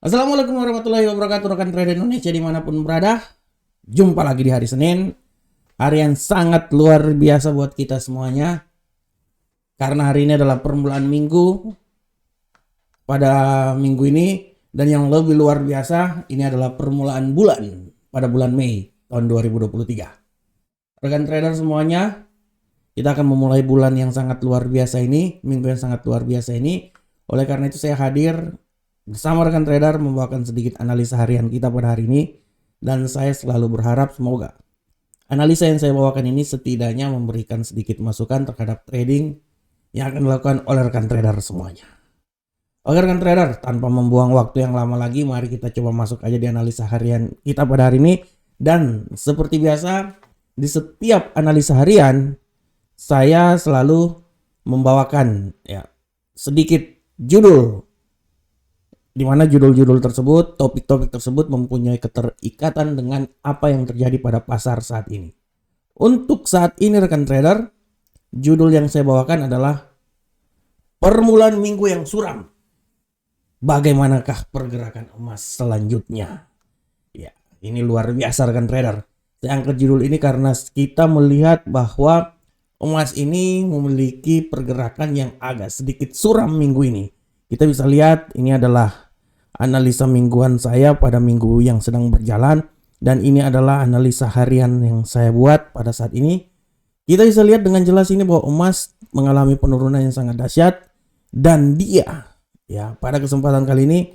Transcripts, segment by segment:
Assalamualaikum warahmatullahi wabarakatuh rekan trader Indonesia dimanapun berada. Jumpa lagi di hari Senin. Hari yang sangat luar biasa buat kita semuanya. Karena hari ini adalah permulaan minggu. Pada minggu ini. Dan yang lebih luar biasa, ini adalah permulaan bulan. Pada bulan Mei tahun 2023. Rekan trader semuanya, kita akan memulai bulan yang sangat luar biasa ini. Minggu yang sangat luar biasa ini. Oleh karena itu saya hadir bersama rekan trader membawakan sedikit analisa harian kita pada hari ini. Dan saya selalu berharap semoga analisa yang saya bawakan ini setidaknya memberikan sedikit masukan terhadap trading yang akan dilakukan oleh rekan trader semuanya. Oke rekan trader, tanpa membuang waktu yang lama lagi, mari kita coba masuk aja di analisa harian kita pada hari ini. Dan seperti biasa, di setiap analisa harian, saya selalu membawakan sedikit judul, di mana judul-judul tersebut, topik-topik tersebut mempunyai keterikatan dengan apa yang terjadi pada pasar saat ini. Untuk saat ini rekan trader, judul yang saya bawakan adalah permulaan minggu yang suram. Bagaimanakah pergerakan emas selanjutnya? Ya, ini luar biasa rekan trader. Saya angkat judul ini karena kita melihat bahwa emas ini memiliki pergerakan yang agak sedikit suram minggu ini. Kita bisa lihat ini adalah analisa mingguan saya pada minggu yang sedang berjalan. Dan ini adalah analisa harian yang saya buat pada saat ini. Kita bisa lihat dengan jelas ini bahwa emas mengalami penurunan yang sangat dahsyat. Dan dia, pada kesempatan kali ini,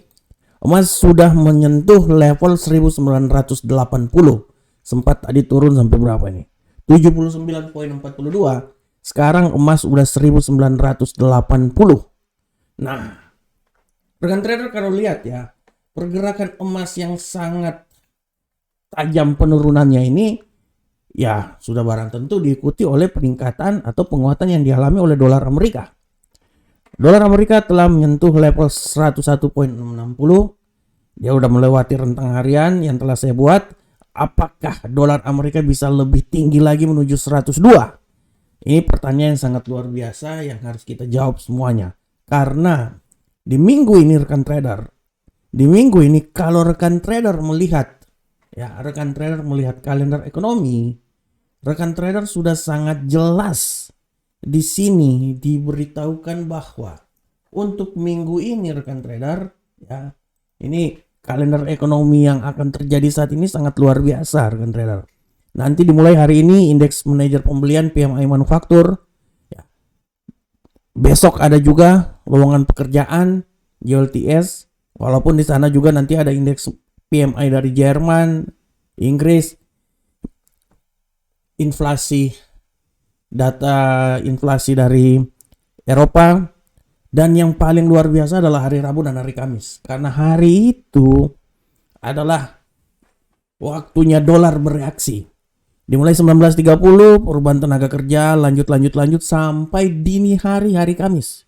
emas sudah menyentuh level 1980. Sempat tadi turun sampai berapa ini? 79,42. Sekarang emas udah 1980. Nah, rekan trader kalau lihat pergerakan emas yang sangat tajam penurunannya ini sudah barang tentu diikuti oleh peningkatan atau penguatan yang dialami oleh dolar Amerika. Dolar Amerika telah menyentuh level 101,60. Dia udah melewati rentang harian yang telah saya buat. Apakah dolar Amerika bisa lebih tinggi lagi menuju 102? Ini pertanyaan yang sangat luar biasa yang harus kita jawab semuanya. Karena di minggu ini rekan trader, kalau rekan trader melihat kalender ekonomi, rekan trader sudah sangat jelas di sini diberitahukan bahwa untuk minggu ini rekan trader, ini kalender ekonomi yang akan terjadi saat ini sangat luar biasa rekan trader. Nanti dimulai hari ini indeks manajer pembelian PMI manufaktur. Besok ada juga lowongan pekerjaan JLTS. Walaupun di sana juga nanti ada indeks PMI dari Jerman, Inggris, data inflasi dari Eropa. Dan yang paling luar biasa adalah hari Rabu dan hari Kamis. Karena hari itu adalah waktunya dolar bereaksi. Dimulai 19.30 perubahan tenaga kerja lanjut sampai dini hari Kamis.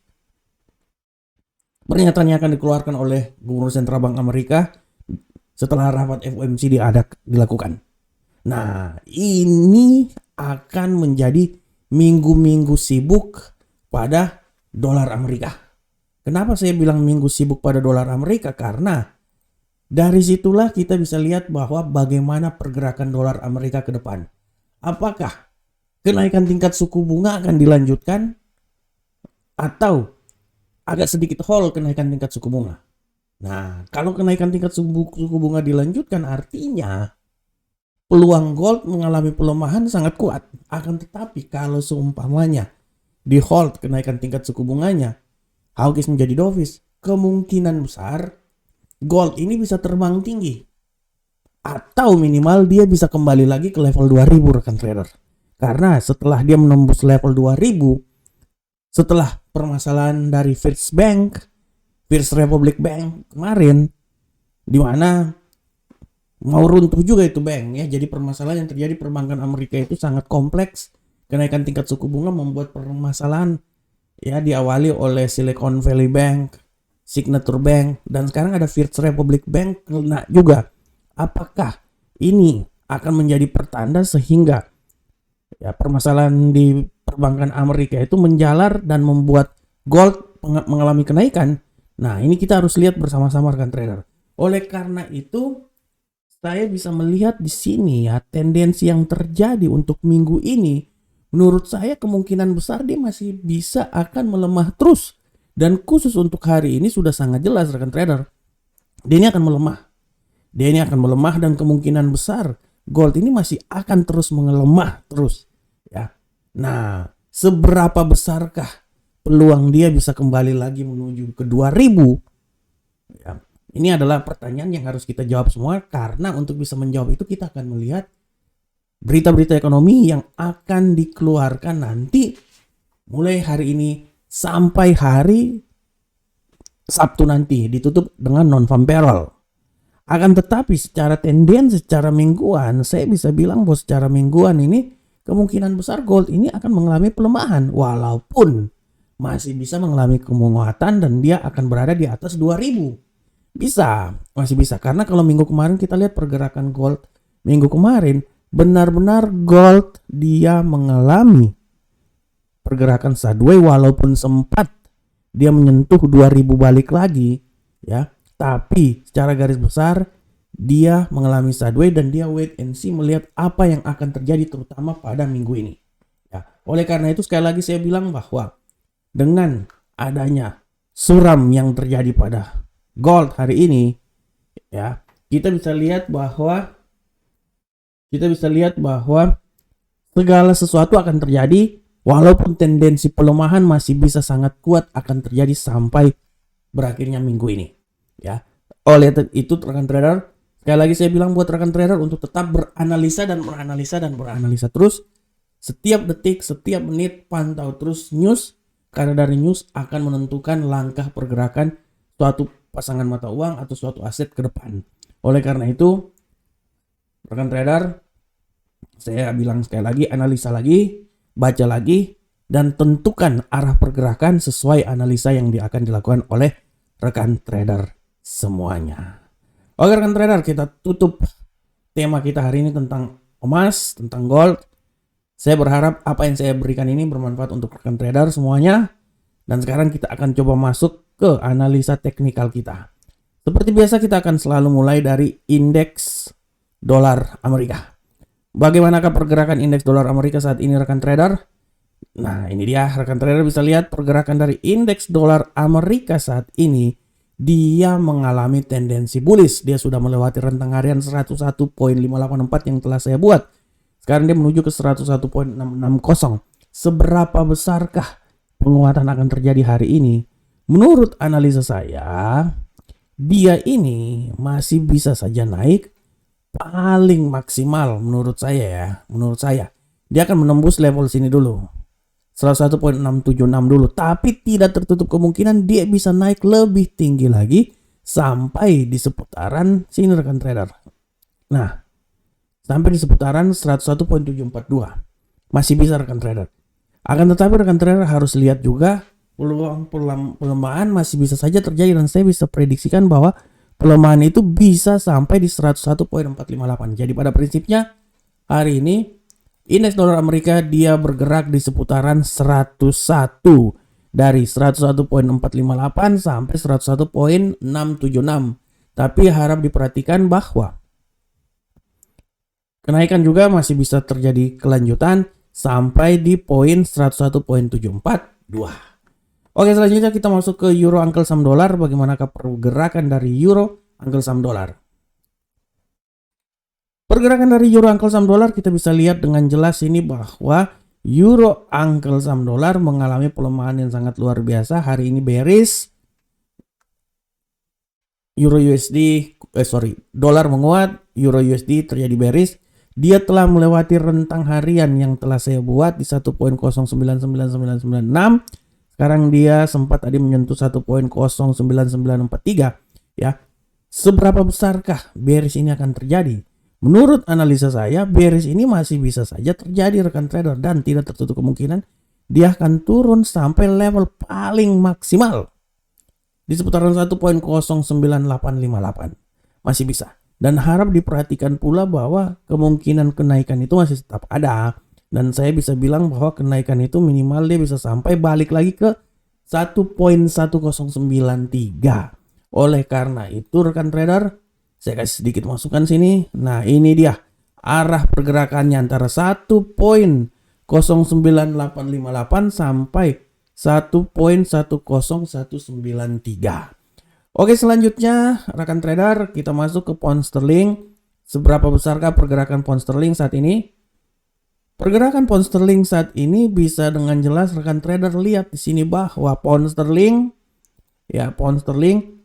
Pernyataan yang akan dikeluarkan oleh Gubernur Sentral Bank Amerika setelah rapat FOMC dilakukan. Nah, ini akan menjadi minggu-minggu sibuk pada dolar Amerika. Kenapa saya bilang minggu sibuk pada dolar Amerika? Karena dari situlah kita bisa lihat bahwa bagaimana pergerakan dolar Amerika ke depan. Apakah kenaikan tingkat suku bunga akan dilanjutkan atau agak sedikit hold kenaikan tingkat suku bunga? Nah, kalau kenaikan tingkat suku bunga dilanjutkan artinya peluang gold mengalami pelemahan sangat kuat. Akan tetapi kalau seumpamanya di hold kenaikan tingkat suku bunganya, hawkish menjadi dovish, kemungkinan besar gold ini bisa terbang tinggi. Atau minimal dia bisa kembali lagi ke level 2000 rekan trader. Karena setelah dia menembus level 2000, setelah permasalahan dari First Republic Bank kemarin, di mana mau runtuh juga itu bank Jadi permasalahan yang terjadi perbankan Amerika itu sangat kompleks. Kenaikan tingkat suku bunga membuat permasalahan diawali oleh Silicon Valley Bank, Signature Bank, dan sekarang ada First Republic Bank kena juga. Apakah ini akan menjadi pertanda sehingga permasalahan di perbankan Amerika itu menjalar dan membuat gold mengalami kenaikan? Nah, ini kita harus lihat bersama-sama rekan trader. Oleh karena itu, saya bisa melihat di sini ya, tendensi yang terjadi untuk minggu ini, menurut saya kemungkinan besar dia masih bisa akan melemah terus. Dan khusus untuk hari ini sudah sangat jelas rekan trader, dia ini akan melemah. Dia ini akan melemah dan kemungkinan besar gold ini masih akan terus melemah terus ya. Nah, seberapa besarkah peluang dia bisa kembali lagi menuju ke 2000? Ya, ini adalah pertanyaan yang harus kita jawab semua, karena untuk bisa menjawab itu kita akan melihat berita-berita ekonomi yang akan dikeluarkan nanti mulai hari ini sampai hari Sabtu nanti, ditutup dengan non-farm payroll. Akan tetapi secara tendensi, secara mingguan, saya bisa bilang bahwa secara mingguan ini kemungkinan besar gold ini akan mengalami pelemahan, walaupun masih bisa mengalami penguatan dan dia akan berada di atas 2000. Bisa, masih bisa. Karena kalau minggu kemarin kita lihat pergerakan gold minggu kemarin, benar-benar gold dia mengalami pergerakan sideways, walaupun sempat dia menyentuh 2000 balik lagi ya. Tapi secara garis besar dia mengalami sideways dan dia wait and see melihat apa yang akan terjadi terutama pada minggu ini. Ya, oleh karena itu sekali lagi saya bilang bahwa dengan adanya suram yang terjadi pada gold hari ini ya, kita bisa lihat bahwa segala sesuatu akan terjadi, walaupun tendensi pelemahan masih bisa sangat kuat akan terjadi sampai berakhirnya minggu ini. Ya, oleh itu rekan trader, sekali lagi saya bilang buat rekan trader untuk tetap beranalisa terus setiap detik, setiap menit, pantau terus news, karena dari news akan menentukan langkah pergerakan suatu pasangan mata uang atau suatu aset ke depan. Oleh karena itu rekan trader, saya bilang sekali lagi, analisa lagi, baca lagi, dan tentukan arah pergerakan sesuai analisa yang akan dilakukan oleh rekan trader semuanya. Oke rekan trader, kita tutup tema kita hari ini tentang emas, tentang gold. Saya berharap apa yang saya berikan ini bermanfaat untuk rekan trader semuanya. Dan sekarang kita akan coba masuk ke analisa teknikal kita. Seperti biasa kita akan selalu mulai dari indeks dolar Amerika. Bagaimanakah pergerakan indeks dolar Amerika saat ini rekan trader? Nah, ini dia rekan trader bisa lihat pergerakan dari indeks dolar Amerika saat ini. Dia mengalami tendensi bullish. Dia sudah melewati rentang harian 101.584 yang telah saya buat. Sekarang dia menuju ke 101.660. Seberapa besarkah penguatan akan terjadi hari ini? Menurut analisa saya, dia ini masih bisa saja naik paling maksimal menurut saya dia akan menembus level sini dulu, 101.676 dulu, tapi tidak tertutup kemungkinan dia bisa naik lebih tinggi lagi sampai di seputaran sini rekan trader. Nah, sampai di seputaran 101.742 masih bisa rekan trader. Akan tetapi rekan trader harus lihat juga peluang pelemahan masih bisa saja terjadi, dan saya bisa prediksikan bahwa pelemahan itu bisa sampai di 101.458. Jadi pada prinsipnya hari ini indeks dolar Amerika dia bergerak di seputaran 101, dari 101.458 sampai 101.676. Tapi harap diperhatikan bahwa kenaikan juga masih bisa terjadi kelanjutan sampai di poin 101.742. Oke, selanjutnya kita masuk ke euro angkel saham dolar. Bagaimanakah pergerakan dari euro angkel saham dolar? Pergerakan dari euro angkel saham dolar kita bisa lihat dengan jelas ini bahwa euro angkel saham dolar mengalami pelemahan yang sangat luar biasa. Hari ini bearish. Dolar menguat, euro USD terjadi bearish. Dia telah melewati rentang harian yang telah saya buat di 1.099996. Sekarang dia sempat tadi menyentuh 1.09943 ya. Seberapa besarkah bearish ini akan terjadi? Menurut analisa saya, bearish ini masih bisa saja terjadi rekan trader, dan tidak tertutup kemungkinan dia akan turun sampai level paling maksimal di seputaran 1.09858. Masih bisa. Dan harap diperhatikan pula bahwa kemungkinan kenaikan itu masih tetap ada. Dan saya bisa bilang bahwa kenaikan itu minimal dia bisa sampai balik lagi ke 1.1093. Oleh karena itu rekan trader, saya kasih sedikit masukan sini. Nah, ini dia arah pergerakannya antara 1.09858 sampai 1.10193. Oke, selanjutnya rekan trader, kita masuk ke pound sterling. Seberapa besarkah pergerakan pound sterling saat ini? Pergerakan pound sterling saat ini bisa dengan jelas rekan trader lihat di sini bahwa pound sterling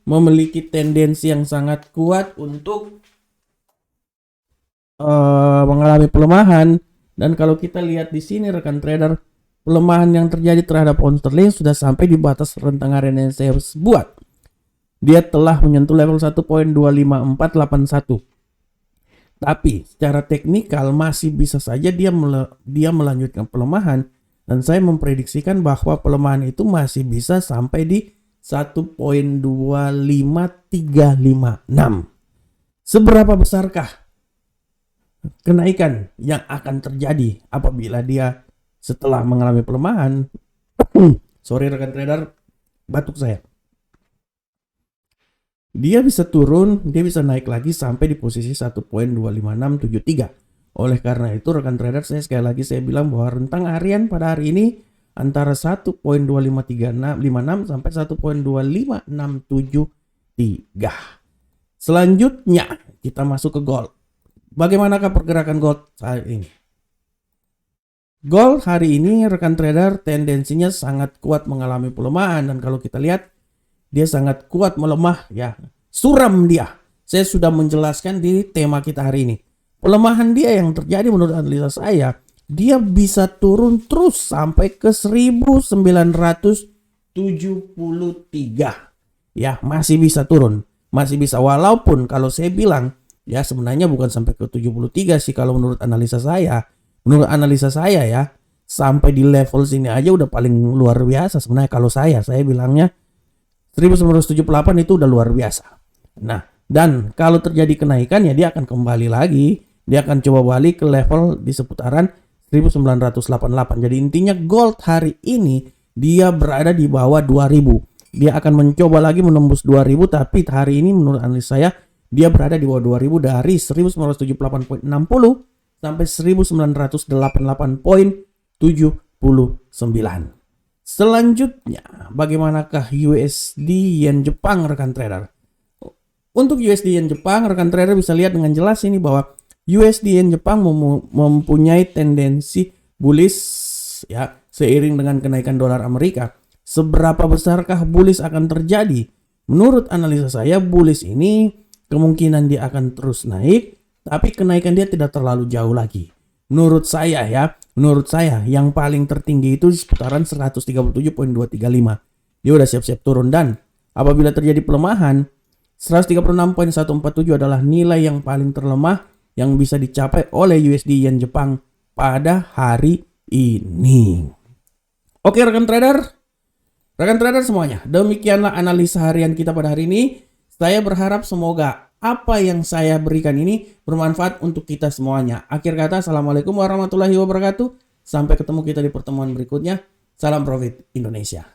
memiliki tendensi yang sangat kuat untuk mengalami pelemahan. Dan kalau kita lihat di sini rekan trader, pelemahan yang terjadi terhadap pound sterling sudah sampai di batas rentang harian yang saya buat. Dia telah menyentuh level 1.25481. Tapi secara teknikal masih bisa saja dia melanjutkan pelemahan, dan saya memprediksikan bahwa pelemahan itu masih bisa sampai di 1.25356. Seberapa besarkah kenaikan yang akan terjadi apabila dia setelah mengalami pelemahan? Sorry rekan trader, batuk saya. Dia bisa turun, dia bisa naik lagi sampai di posisi 1.25673. Oleh karena itu rekan trader, saya sekali lagi saya bilang bahwa rentang harian pada hari ini antara 1.25356 sampai 1.25673. Selanjutnya kita masuk ke gold. Bagaimanakah pergerakan gold saat ini? Gold hari ini rekan trader tendensinya sangat kuat mengalami pelemahan, dan kalau kita lihat dia sangat kuat melemah ya. Suram dia. Saya sudah menjelaskan di tema kita hari ini. Pelemahan dia yang terjadi menurut analisa saya, dia bisa turun terus sampai ke 1973. Ya, masih bisa turun. Masih bisa, walaupun kalau saya bilang ya sebenarnya bukan sampai ke 73 sih kalau menurut analisa saya. Menurut analisa saya ya, sampai di level sini aja udah paling luar biasa sebenarnya kalau saya bilangnya 1978 itu udah luar biasa. Nah, dan kalau terjadi kenaikan ya dia akan kembali lagi. Dia akan coba balik ke level di seputaran 1988. Jadi intinya gold hari ini dia berada di bawah 2000. Dia akan mencoba lagi menembus 2000, tapi hari ini menurut analisa saya dia berada di bawah 2000 dari 1978.60 sampai 1988.79. Selanjutnya, bagaimanakah USD Yen Jepang rekan trader? Untuk USD Yen Jepang, rekan trader bisa lihat dengan jelas ini bahwa USD Yen Jepang mempunyai tendensi bullish ya, seiring dengan kenaikan dolar Amerika. Seberapa besarkah bullish akan terjadi? Menurut analisa saya, bullish ini kemungkinan dia akan terus naik, tapi kenaikan dia tidak terlalu jauh lagi. Menurut saya yang paling tertinggi itu di seputaran 137.235. Dia udah siap-siap turun, dan apabila terjadi pelemahan 136.147 adalah nilai yang paling terlemah yang bisa dicapai oleh USD Yen Jepang pada hari ini. Oke rekan trader semuanya, demikianlah analisa harian kita pada hari ini. Saya berharap semoga apa yang saya berikan ini bermanfaat untuk kita semuanya. Akhir kata, assalamualaikum warahmatullahi wabarakatuh. Sampai ketemu kita di pertemuan berikutnya. Salam Profit Indonesia.